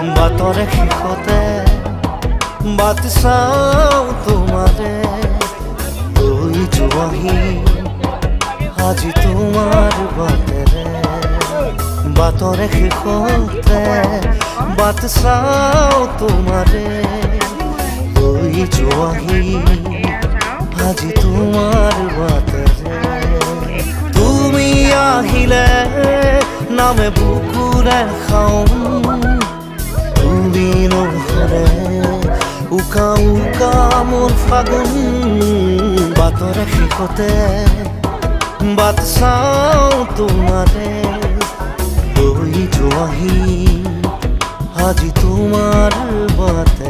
বাতৰে শেষতে but চাওঁ তোমাৰে গৈ যোৱাহি আজি তোমাৰ বাটেৰে বাতৰে শেষতে বাট চাওঁ তোমাৰে গৈ যোৱাহি আজি তোমাৰ বাটেৰে তুমি আহিলে নামে বুকুৰে খাওঁ তুমি নহ'লে উকা উকা মোৰ ফাগুন বাতৰে শেষতে বাট চাওঁ তোমাৰে গৈ যোৱাহি আজি তোমাৰ বাট